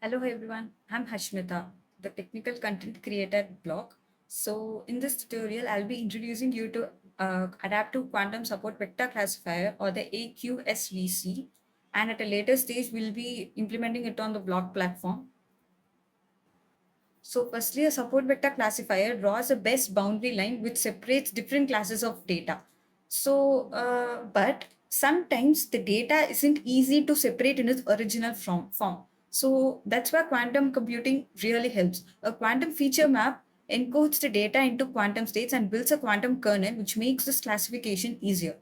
Hello everyone, I'm Hashmita, the technical content creator at Block. So in this tutorial, I'll be introducing you to Adaptive Quantum Support Vector Classifier or the AQSVC, and at a later stage, we'll be implementing it on the Block platform. So firstly, a support vector classifier draws a best boundary line which separates different classes of data. But sometimes the data isn't easy to separate in its original form. So that's where quantum computing really helps. A quantum feature map encodes the data into quantum states and builds a quantum kernel, which makes this classification easier.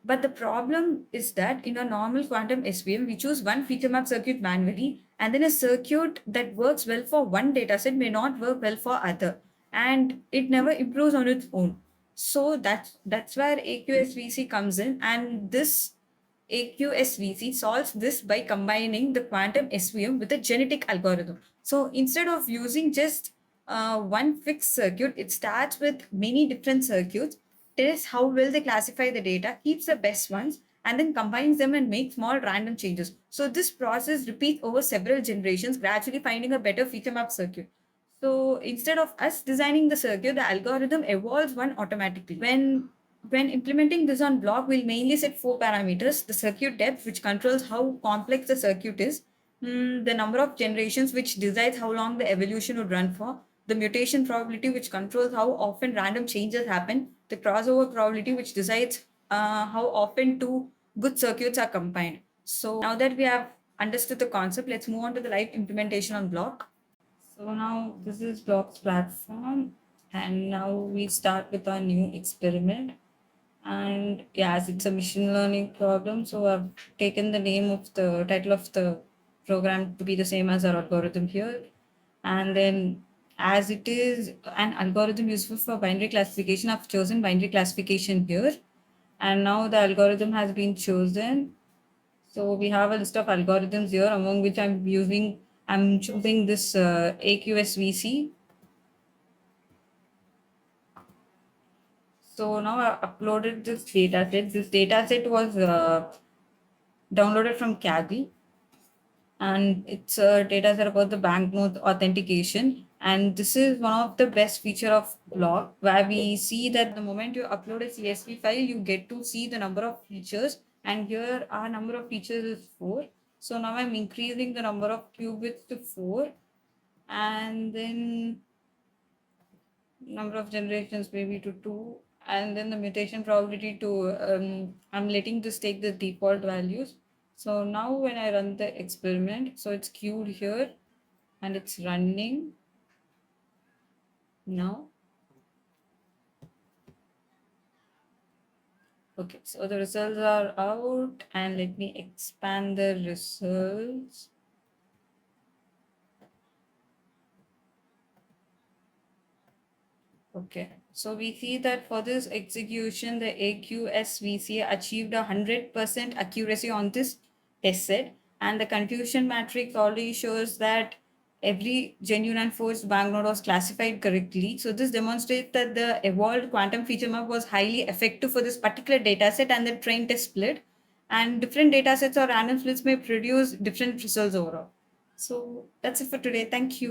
But the problem is that in a normal quantum SVM, we choose one feature map circuit manually, and then a circuit that works well for one dataset may not work well for other, and it never improves on its own. So that's where AQSVC comes in, and this AQSVC solves this by combining the quantum SVM with a genetic algorithm. So instead of using just one fixed circuit, it starts with many different circuits, tests how well they classify the data, keeps the best ones, and then combines them and makes small random changes. So this process repeats over several generations, gradually finding a better feature map circuit. So instead of us designing the circuit, the algorithm evolves one automatically. When implementing this on block, we'll mainly set four parameters: the circuit depth, which controls how complex the circuit is, the number of generations, which decides how long the evolution would run for, the mutation probability, which controls how often random changes happen, the crossover probability, which decides how often two good circuits are combined. So now that we have understood the concept, let's move on to the live implementation on block. So now this is Block's platform, and now we start with our new experiment. And yes, it's a machine learning problem. So I've taken the name of the title of the program to be the same as our algorithm here. And then, as it is an algorithm useful for binary classification, I've chosen binary classification here. And now the algorithm has been chosen. So we have a list of algorithms here, among which I'm choosing this AQSVC. So now I uploaded this dataset. This dataset was downloaded from Kaggle, and it's a dataset about the banknote authentication. And this is one of the best feature of Block, where we see that the moment you upload a CSV file, you get to see the number of features. And here our number of features is 4. So now I'm increasing the number of qubits to 4, and then number of generations maybe to 2, and then the mutation probability to I'm letting this take the default values. So now when I run the experiment, so it's queued here and it's running now. Okay, so the results are out, and let me expand the results. Okay, so we see that for this execution, the AQSVC achieved 100% accuracy on this test set, and the confusion matrix already shows that every genuine and forced banknote was classified correctly. So this demonstrates that the evolved quantum feature map was highly effective for this particular data set and the train test split. And different data sets or random splits may produce different results overall. So that's it for today. Thank you.